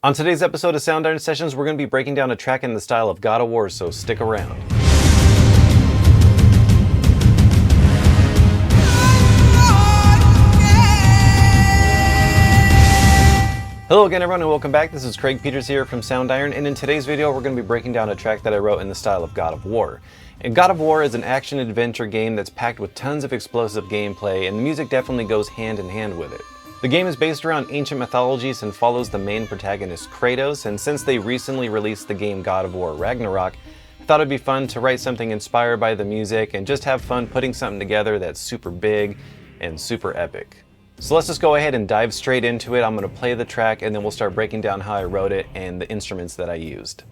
On today's episode of Soundiron Sessions, we're going to be breaking down a track in the style of God of War, so stick around. Hello again everyone and welcome back. This is Craig Peters here from Soundiron, and in today's video we're going to be breaking down a track that I wrote in the style of God of War. And God of War is an action-adventure game that's packed with tons of explosive gameplay, and the music definitely goes hand in hand with it. The game is based around ancient mythologies and follows the main protagonist Kratos, and since they recently released the game God of War Ragnarok, I thought it'd be fun to write something inspired by the music and just have fun putting something together that's super big and super epic. So let's just go ahead and dive straight into it. I'm going to play the track and then we'll start breaking down how I wrote it and the instruments that I used.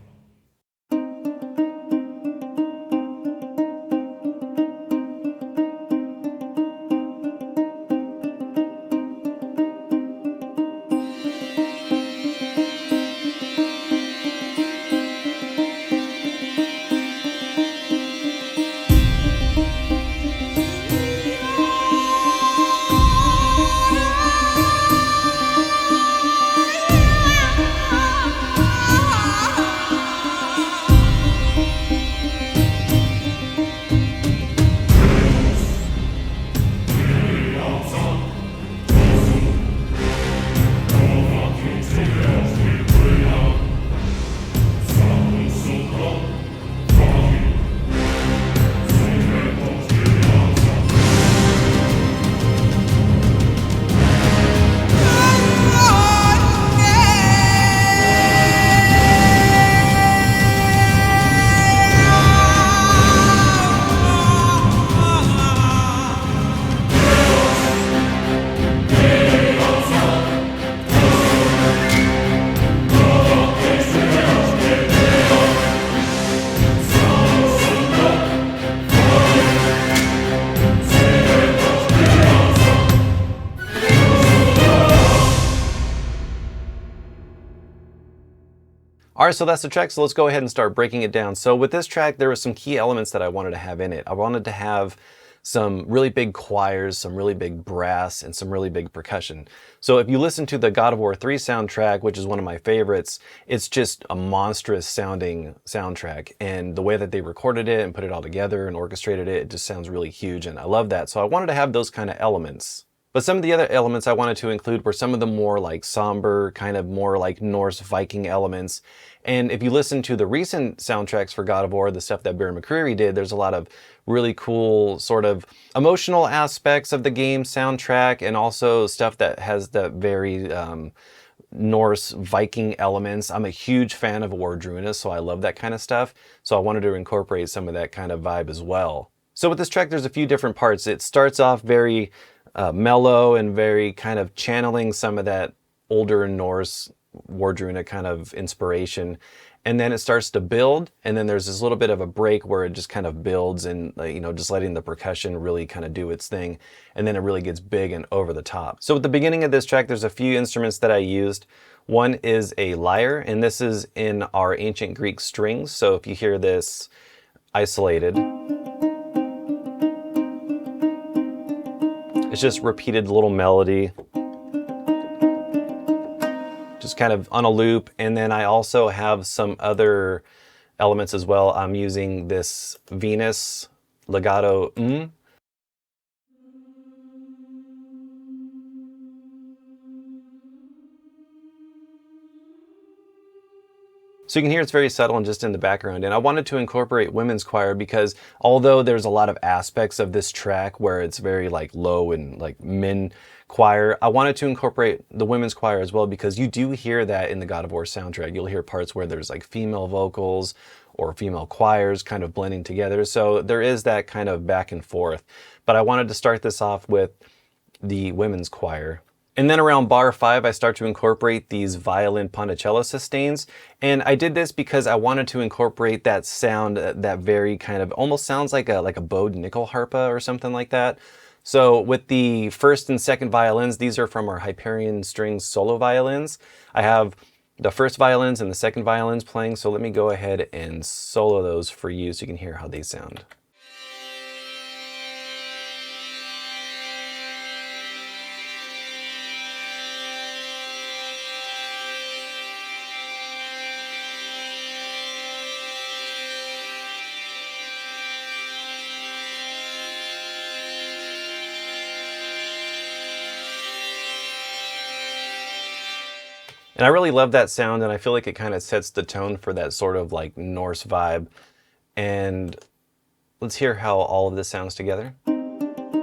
Alright, so that's the track, so let's go ahead and start breaking it down. So with this track, there were some key elements that I wanted to have in it. I wanted to have some really big choirs, some really big brass, and some really big percussion. So if you listen to the God of War 3 soundtrack, which is one of my favorites, it's just a monstrous sounding soundtrack. And the way that they recorded it and put it all together and orchestrated it, it just sounds really huge, and I love that. So I wanted to have those kind of elements. But some of the other elements I wanted to include were some of the more like somber, kind of more like Norse Viking elements. And if you listen to the recent soundtracks for God of War, the stuff that Bear McCreary did, there's a lot of really cool sort of emotional aspects of the game soundtrack, and also stuff that has that very Norse Viking elements. I'm a huge fan of War Druina, so I love that kind of stuff. So I wanted to incorporate some of that kind of vibe as well. So with this track, there's a few different parts. It starts off very mellow and very kind of channeling some of that older Norse War Druina kind of inspiration, and then it starts to build, and then there's this little bit of a break where it just kind of builds and just letting the percussion really kind of do its thing, and then it really gets big and over the top. So at the beginning of this track, there's a few instruments that I used. One is a lyre, and this is in our ancient Greek strings. So if you hear this isolated, it's just repeated little melody, just kind of on a loop. And then I also have some other elements as well. I'm using this Venus legato So you can hear it's very subtle and just in the background. And I wanted to incorporate women's choir because although there's a lot of aspects of this track where it's very like low and like min choir, I wanted to incorporate the women's choir as well, because you do hear that in the God of War soundtrack. You'll hear parts where there's like female vocals or female choirs kind of blending together. So there is that kind of back and forth. But I wanted to start this off with the women's choir. And then around bar 5, I start to incorporate these violin ponticello sustains. And I did this because I wanted to incorporate that sound, that very kind of almost sounds like a bowed nickel harpa or something like that. So with the first and second violins, these are from our Hyperion strings solo violins. I have the first violins and the second violins playing, so let me go ahead and solo those for you so you can hear how they sound. And I really love that sound, and I feel like it kind of sets the tone for that sort of like Norse vibe. And let's hear how all of this sounds together. And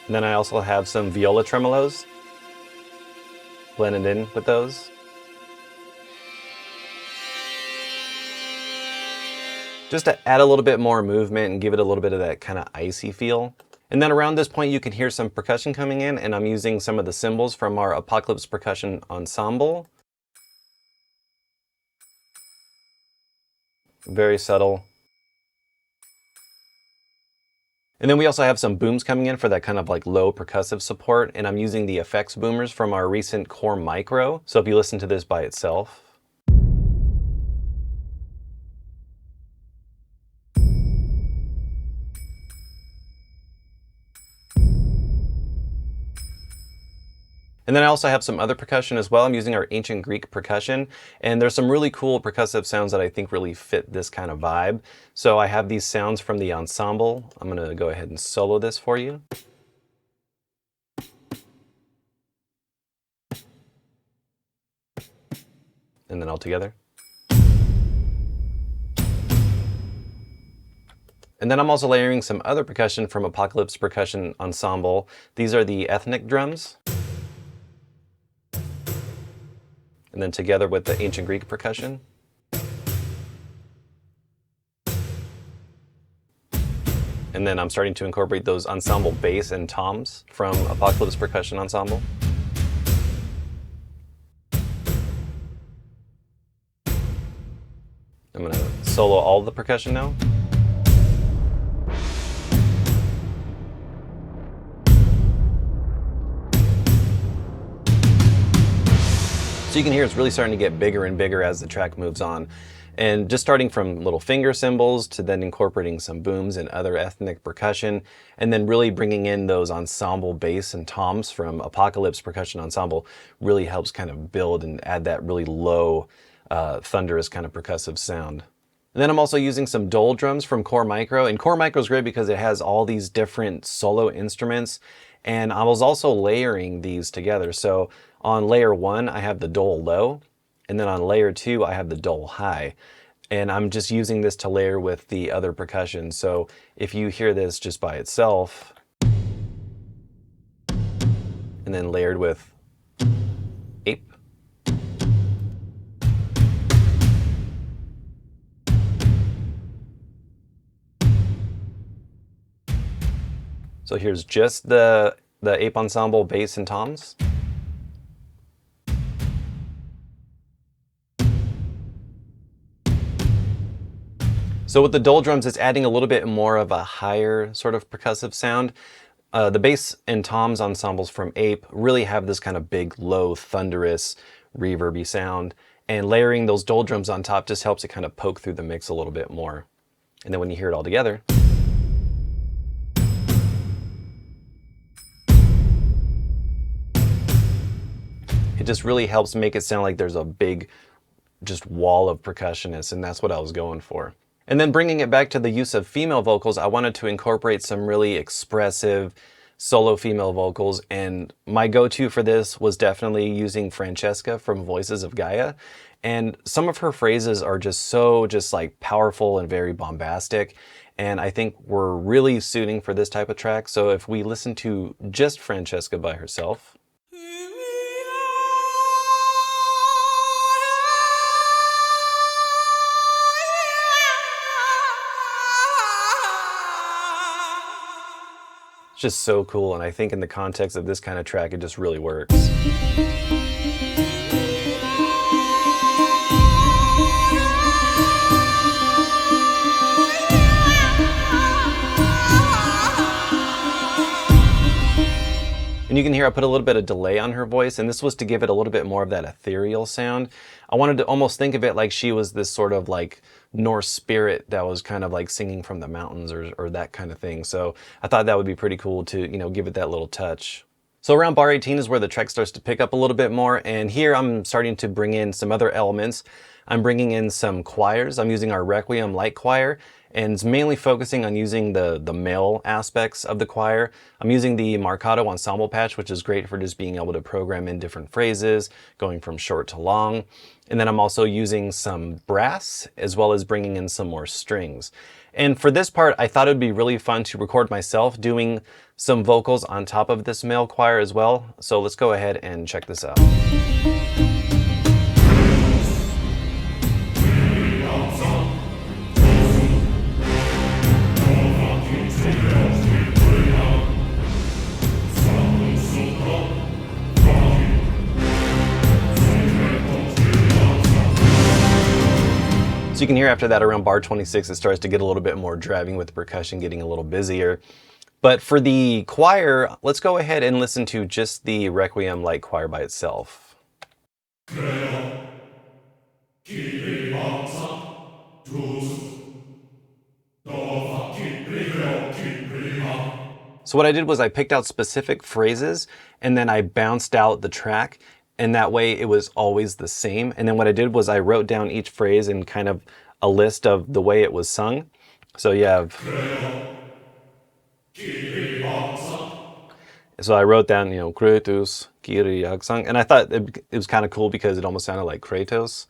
then I also have some viola tremolos blended in with those. Just to add a little bit more movement and give it a little bit of that kind of icy feel. And then around this point you can hear some percussion coming in, and I'm using some of the cymbals from our Apocalypse Percussion Ensemble. Very subtle. And then we also have some booms coming in for that kind of like low percussive support, and I'm using the effects boomers from our recent Core Micro. So if you listen to this by itself. And then I also have some other percussion as well. I'm using our ancient Greek percussion, and there's some really cool percussive sounds that I think really fit this kind of vibe. So I have these sounds from the ensemble. I'm gonna go ahead and solo this for you. And then all together. And then I'm also layering some other percussion from Apocalypse Percussion Ensemble. These are the ethnic drums. And then together with the ancient Greek percussion. And then I'm starting to incorporate those ensemble bass and toms from Apocalypse Percussion Ensemble. I'm gonna solo all the percussion now. So you can hear it's really starting to get bigger and bigger as the track moves on. And just starting from little finger cymbals to then incorporating some booms and other ethnic percussion, and then really bringing in those ensemble bass and toms from Apocalypse Percussion Ensemble really helps kind of build and add that really low, thunderous kind of percussive sound. And then I'm also using some dole drums from Core Micro, and Core Micro is great because it has all these different solo instruments, and I was also layering these together. So on layer 1, I have the dole low, and then on layer 2, I have the dole high. And I'm just using this to layer with the other percussion. So if you hear this just by itself, and then layered with ape, so here's just the ape ensemble bass and toms. So with the dole drums, it's adding a little bit more of a higher sort of percussive sound. The bass and toms ensembles from Ape really have this kind of big, low, thunderous, reverby sound. And layering those dole drums on top just helps it kind of poke through the mix a little bit more. And then when you hear it all together, it just really helps make it sound like there's a big, just wall of percussionists, and that's what I was going for. And then bringing it back to the use of female vocals, I wanted to incorporate some really expressive solo female vocals, and my go-to for this was definitely using Francesca from Voices of Gaia. And some of her phrases are just like powerful and very bombastic, and I think we're really suiting for this type of track. So if we listen to just Francesca by herself, just so cool, and I think in the context of this kind of track, it just really works. And you can hear I put a little bit of delay on her voice, and this was to give it a little bit more of that ethereal sound. I wanted to almost think of it like she was this sort of like Norse spirit that was kind of like singing from the mountains or that kind of thing. So I thought that would be pretty cool to, you know, give it that little touch. So around bar 18 is where the track starts to pick up a little bit more, and here I'm starting to bring in some other elements. I'm bringing in some choirs. I'm using our Requiem Light Choir, and it's mainly focusing on using the male aspects of the choir. I'm using the Marcato ensemble patch, which is great for just being able to program in different phrases, going from short to long. And then I'm also using some brass, as well as bringing in some more strings. And for this part, I thought it would be really fun to record myself doing some vocals on top of this male choir as well. So let's go ahead and check this out. So you can hear after that around bar 26, it starts to get a little bit more driving with the percussion getting a little busier. But for the choir, let's go ahead and listen to just the Requiem Light Choir by itself. So what I did was I picked out specific phrases and then I bounced out the track, and that way it was always the same. And then what I did was I wrote down each phrase in kind of a list of the way it was sung. So you have... So I wrote down, Kratos, Kiri, Aksang, and I thought it was kind of cool because it almost sounded like Kratos.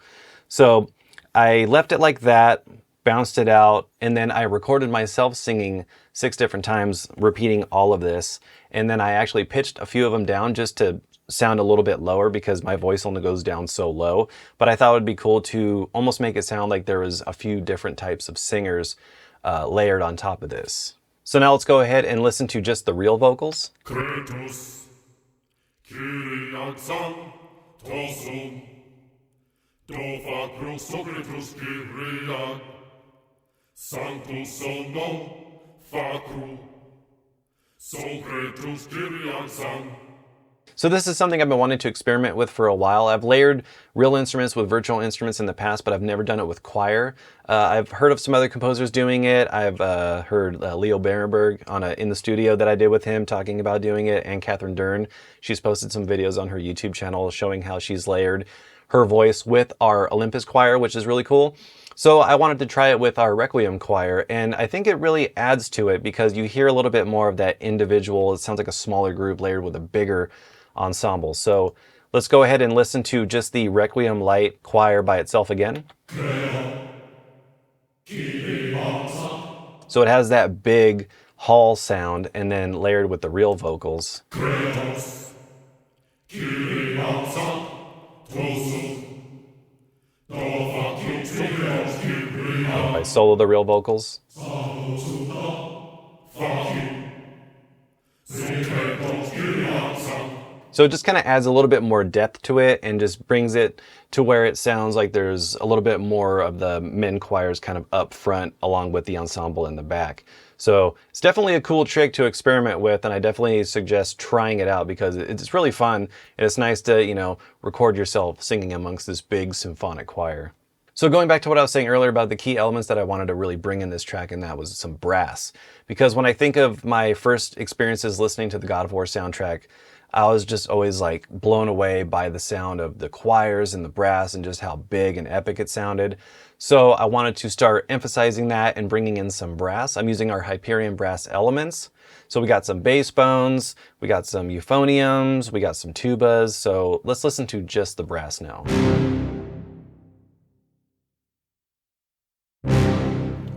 So I left it like that, bounced it out, and then I recorded myself singing 6 different times, repeating all of this. And then I actually pitched a few of them down just to sound a little bit lower because my voice only goes down so low. But I thought it would be cool to almost make it sound like there was a few different types of singers layered on top of this. So now let's go ahead and listen to just the real vocals. Kratos, Kiri, Aksang, Tosun, Dova, Krosokritus, Kiri, Sanctus, Sono, Fakru, Sokritus, Kiri, Aksang. So this is something I've been wanting to experiment with for a while. I've layered real instruments with virtual instruments in the past, but I've never done it with choir. I've heard of some other composers doing it. I've heard Leo Berenberg in the studio that I did with him talking about doing it, and Catherine Dern. She's posted some videos on her YouTube channel showing how she's layered her voice with our Olympus choir, which is really cool. So I wanted to try it with our Requiem choir, and I think it really adds to it because you hear a little bit more of that individual, it sounds like a smaller group layered with a bigger ensemble. So let's go ahead and listen to just the Requiem Light Choir by itself again. So it has that big hall sound and then layered with the real vocals. I solo the real vocals. So it just kind of adds a little bit more depth to it and just brings it to where it sounds like there's a little bit more of the men choirs kind of up front along with the ensemble in the back. So it's definitely a cool trick to experiment with, and I definitely suggest trying it out because it's really fun and it's nice to, record yourself singing amongst this big symphonic choir. So going back to what I was saying earlier about the key elements that I wanted to really bring in this track, and that was some brass. Because when I think of my first experiences listening to the God of War soundtrack, I was just always like blown away by the sound of the choirs and the brass and just how big and epic it sounded. So I wanted to start emphasizing that and bringing in some brass. I'm using our Hyperion Brass Elements. So we got some bass bones, we got some euphoniums, we got some tubas. So let's listen to just the brass now.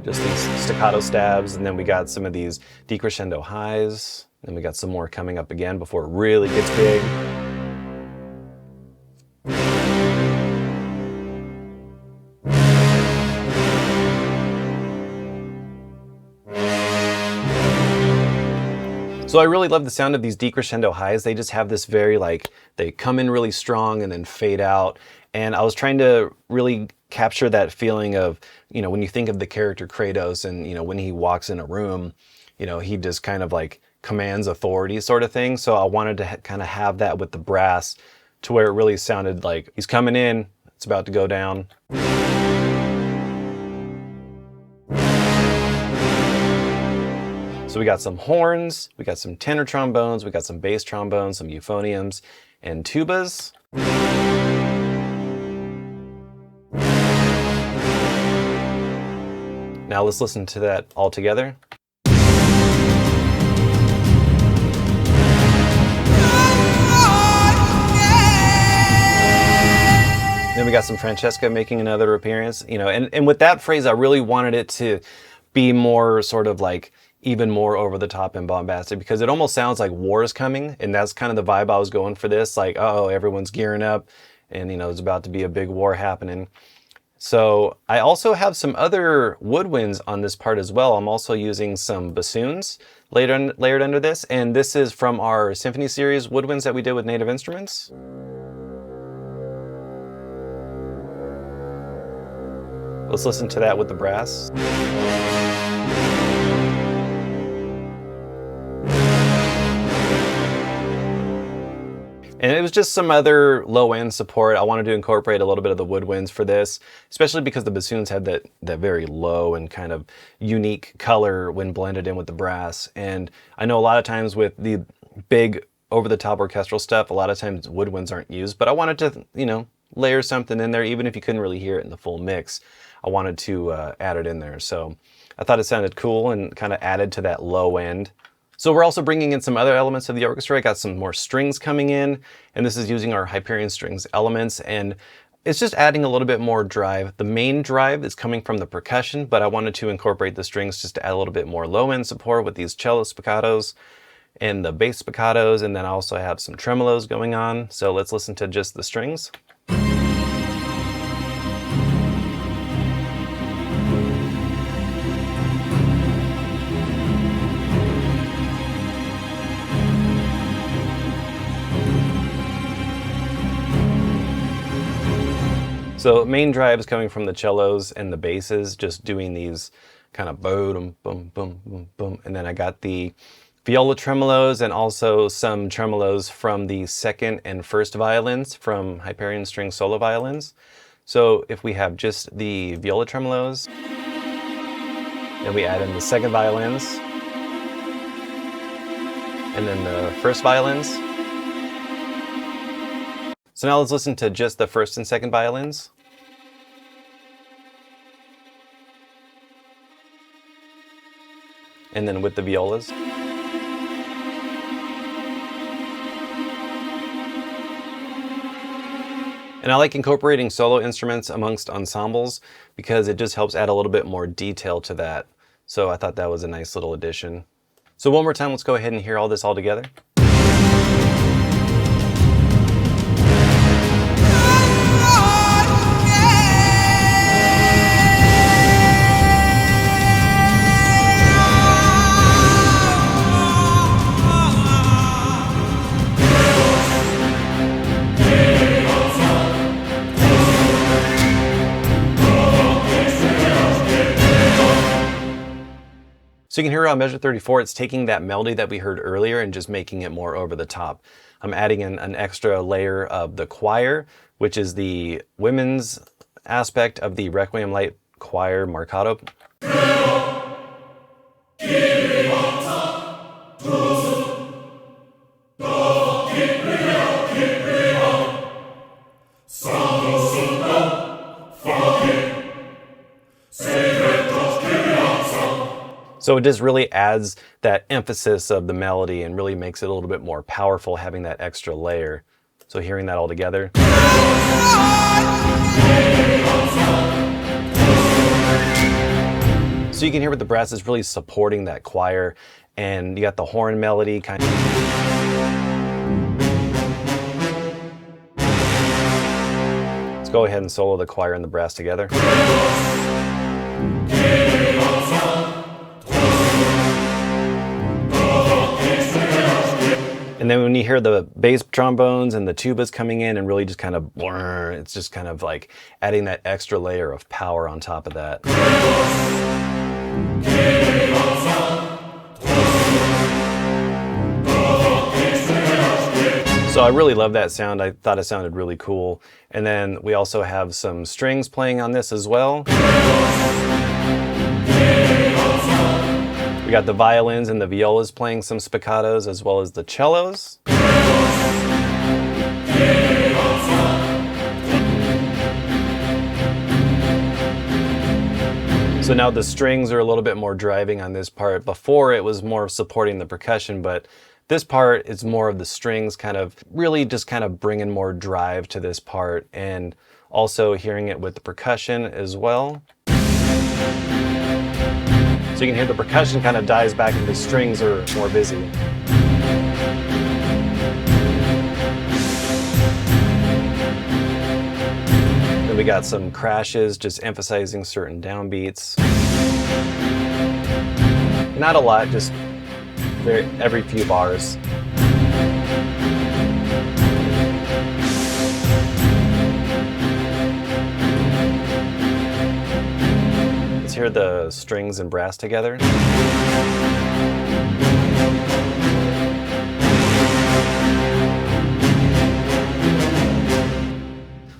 Just these staccato stabs, and then we got some of these decrescendo highs. Then we got some more coming up again before it really gets big. So I really love the sound of these decrescendo highs. They just have this very they come in really strong and then fade out. And I was trying to really capture that feeling of, when you think of the character Kratos and, when he walks in a room, he just kind of commands authority sort of thing. So I wanted to kind of have that with the brass to where it really sounded like he's coming in, it's about to go down. So we got some horns, we got some tenor trombones, we got some bass trombones, some euphoniums, and tubas. Now let's listen to that all together. Then we got some Francesca making another appearance, you know, and with that phrase, I really wanted it to be more sort of like even more over the top and bombastic, because it almost sounds like war is coming, and that's kind of the vibe I was going for this, like, oh, everyone's gearing up, and you know, there's about to be a big war happening. So I also have some other woodwinds on this part as well. I'm also using some bassoons layered under this, and this is from our symphony series woodwinds that we did with native instruments. Let's listen to that with the brass. And it was just some other low-end support. I wanted to incorporate a little bit of the woodwinds for this, especially because the bassoons have that very low and kind of unique color when blended in with the brass. And I know a lot of times with the big over-the-top orchestral stuff, a lot of times woodwinds aren't used, but I wanted to, you know, layer something in there, even if you couldn't really hear it in the full mix. I wanted to add it in there. So I thought it sounded cool and kind of added to that low end. So we're also bringing in some other elements of the orchestra. I got some more strings coming in, and this is using our Hyperion strings elements, and it's just adding a little bit more drive. The main drive is coming from the percussion, but I wanted to incorporate the strings just to add a little bit more low end support with these cello spiccatos and the bass spiccatos, and then I also have some tremolos going on. So let's listen to just the strings. So main drive is coming from the cellos and the basses, just doing these kind of boom, boom, boom, boom, boom. And then I got the viola tremolos and also some tremolos from the second and first violins from Hyperion string solo violins. So if we have just the viola tremolos, then we add in the second violins, and then the first violins. So now let's listen to just the first and second violins. And then with the violas. And I like incorporating solo instruments amongst ensembles because it just helps add a little bit more detail to that. So I thought that was a nice little addition. So one more time, let's go ahead and hear all this all together. So you can hear on measure 34, it's taking that melody that we heard earlier and just making it more over the top. I'm adding in an extra layer of the choir, which is the women's aspect of the Requiem Light Choir marcato. So it just really adds that emphasis of the melody and really makes it a little bit more powerful having that extra layer. So hearing that all together. So you can hear what the brass is really supporting that choir, and you got the horn melody kind of. Let's go ahead and solo the choir and the brass together. And then when you hear the bass trombones and the tubas coming in and really just kind of blur, it's just kind of like adding that extra layer of power on top of that. So I really love that sound. I thought it sounded really cool. And then we also have some strings playing on this as well. We got the violins and the violas playing some spiccatos, as well as the cellos. So now the strings are a little bit more driving on this part. Before it was more supporting the percussion, but this part is more of the strings kind of really just kind of bringing more drive to this part, and also hearing it with the percussion as well. So you can hear the percussion kind of dies back and the strings are more busy. Then we got some crashes, just emphasizing certain downbeats. Not a lot, just every few bars. Let's hear the strings and brass together.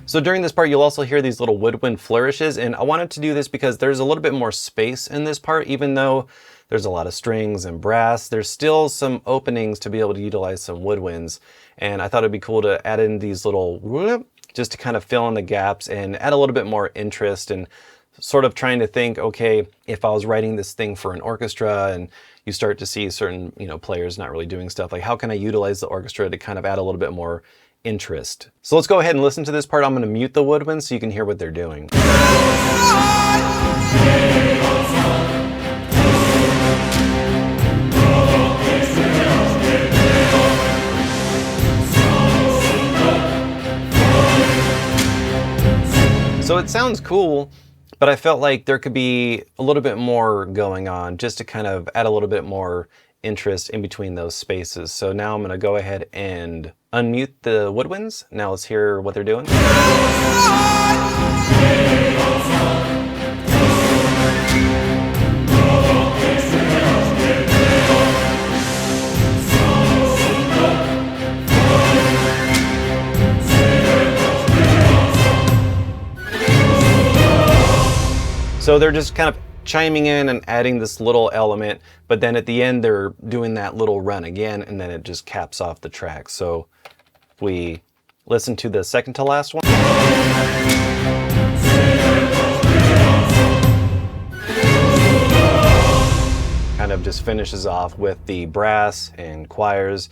So during this part, you'll also hear these little woodwind flourishes, and I wanted to do this because there's a little bit more space in this part. Even though there's a lot of strings and brass, there's still some openings to be able to utilize some woodwinds. And I thought it'd be cool to add in these little whoop, just to kind of fill in the gaps and add a little bit more interest, and sort of trying to think, okay, if I was writing this thing for an orchestra and you start to see certain, players not really doing stuff, like how can I utilize the orchestra to kind of add a little bit more interest? So let's go ahead and listen to this part. I'm going to mute the woodwinds so you can hear what they're doing. So it sounds cool, but I felt like there could be a little bit more going on just to kind of add a little bit more interest in between those spaces. So now I'm going to go ahead and unmute the woodwinds. Now let's hear what they're doing. So they're just kind of chiming in and adding this little element, but then at the end they're doing that little run again, and then it just caps off the track. So if we listen to the second to last one. Kind of just finishes off with the brass and choirs,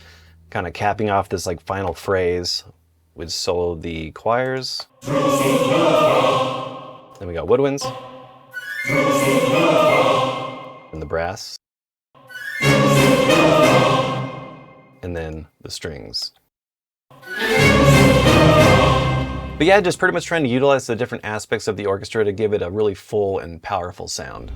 kind of capping off this like final phrase with solo the choirs. Then we got woodwinds. And the brass. And then the strings. But yeah, just pretty much trying to utilize the different aspects of the orchestra to give it a really full and powerful sound.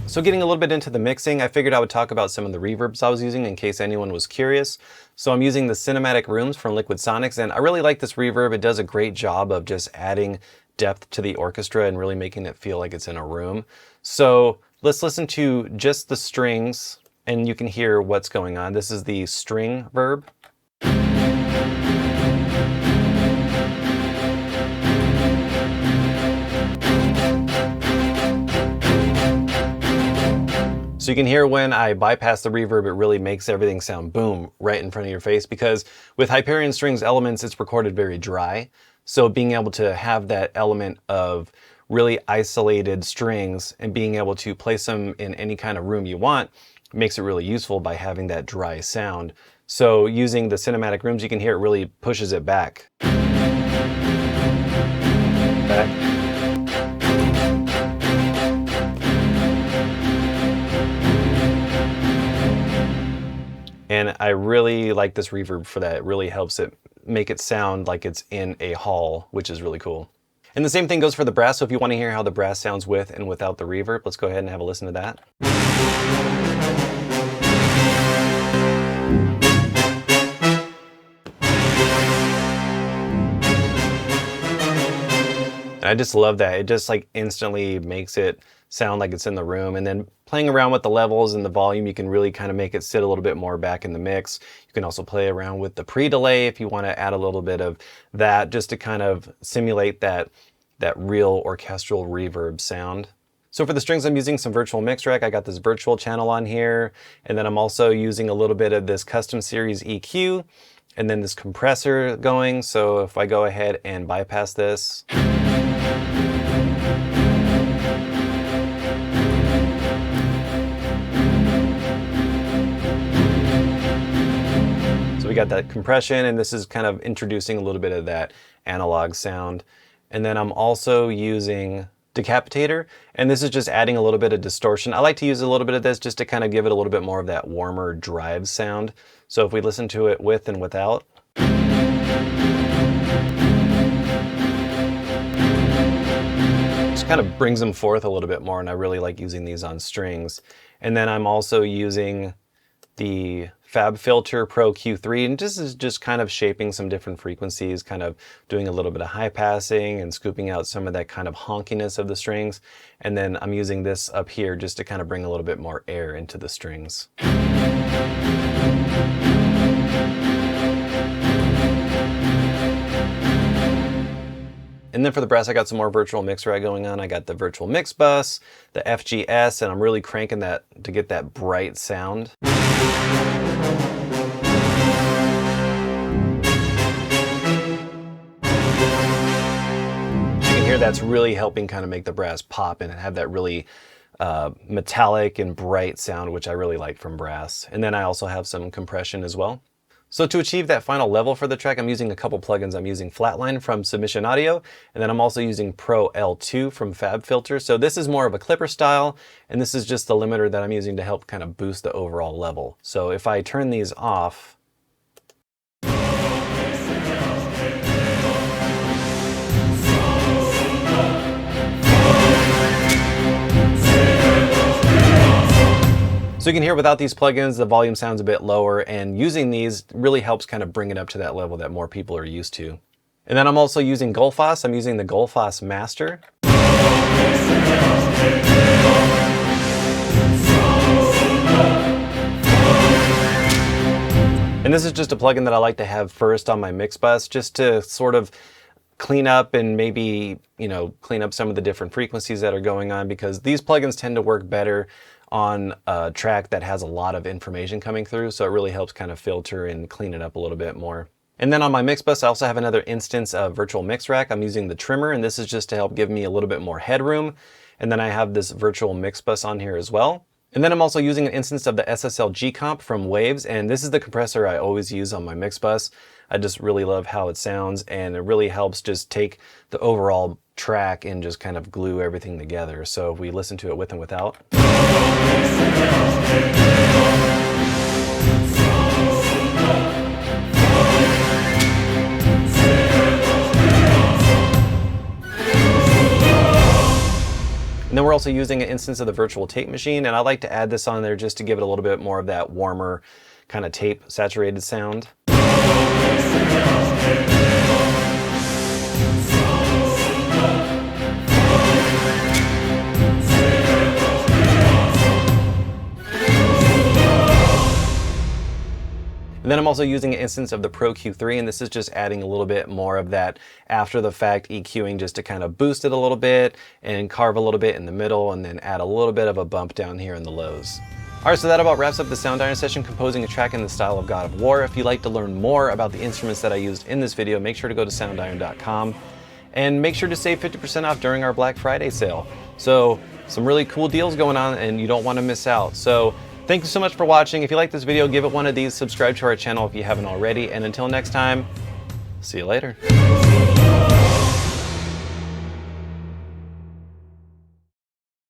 So getting a little bit into the mixing, I figured I would talk about some of the reverbs I was using in case anyone was curious. So I'm using the Cinematic Rooms from Liquid Sonics, and I really like this reverb. It does a great job of just adding depth to the orchestra and really making it feel like it's in a room. So let's listen to just the strings and you can hear what's going on. This is the string verb. So you can hear when I bypass the reverb, it really makes everything sound boom right in front of your face, because with Hyperion Strings Elements, it's recorded very dry. So being able to have that element of really isolated strings and being able to place them in any kind of room you want makes it really useful by having that dry sound. So using the Cinematic Rooms, you can hear it really pushes it back. And I really like this reverb for that. It really helps it make it sound like it's in a hall, which is really cool. And the same thing goes for the brass. So if you want to hear how the brass sounds with and without the reverb, let's go ahead and have a listen to that. And I just love that. It just like instantly makes it sound like it's in the room. And then playing around with the levels and the volume, you can really kind of make it sit a little bit more back in the mix. You can also play around with the pre-delay if you want to add a little bit of that, just to kind of simulate that real orchestral reverb sound. So for the strings, I'm using some virtual mix rack. I got this virtual channel on here, and then I'm also using a little bit of this custom series EQ. and then this compressor going. So if I go ahead and bypass this, so we got that compression, and this is kind of introducing a little bit of that analog sound. And then I'm also using decapitator, and this is just adding a little bit of distortion. I like to use a little bit of this just to kind of give it a little bit more of that warmer drive sound. So if we listen to it with and without, just kind of brings them forth a little bit more, and I really like using these on strings. And then I'm also using the Fab Filter Pro Q3, and this is just kind of shaping some different frequencies, kind of doing a little bit of high passing and scooping out some of that kind of honkiness of the strings. And then I'm using this up here just to kind of bring a little bit more air into the strings. And then for the brass, I got some more virtual mix right going on. I got the virtual mix bus, the FGS, and I'm really cranking that to get that bright sound. That's really helping kind of make the brass pop and have that really metallic and bright sound, which I really like from brass. And then I also have some compression as well. So to achieve that final level for the track, I'm using a couple plugins. I'm using Flatline from Submission Audio, and then I'm also using Pro L2 from Fab Filter. So this is more of a clipper style, and this is just the limiter that I'm using to help kind of boost the overall level. So if I turn these off, so you can hear without these plugins, the volume sounds a bit lower, and using these really helps kind of bring it up to that level that more people are used to. And then I'm also using Gullfoss. I'm using the Gullfoss Master. And this is just a plugin that I like to have first on my mix bus, just to sort of clean up and maybe, clean up some of the different frequencies that are going on, because these plugins tend to work better on a track that has a lot of information coming through. So it really helps kind of filter and clean it up a little bit more. And then on my mix bus, I also have another instance of virtual mix rack. I'm using the trimmer, and this is just to help give me a little bit more headroom. And then I have this virtual mix bus on here as well. And then I'm also using an instance of the SSL G Comp from Waves, and this is the compressor I always use on my mix bus. I just really love how it sounds, and it really helps just take the overall track and just kind of glue everything together. So if we listen to it with and without. And then we're also using an instance of the virtual tape machine, and I like to add this on there just to give it a little bit more of that warmer kind of tape saturated sound. And then I'm also using an instance of the Pro Q3, and this is just adding a little bit more of that after the fact EQing just to kind of boost it a little bit and carve a little bit in the middle, and then add a little bit of a bump down here in the lows. Alright, so that about wraps up the Soundiron session composing a track in the style of God of War. If you'd like to learn more about the instruments that I used in this video, make sure to go to soundiron.com and make sure to save 50% off during our Black Friday sale. So some really cool deals going on, and you don't want to miss out. So thank you so much for watching. If you like this video, give it one of these, subscribe to our channel if you haven't already, and until next time, see you later.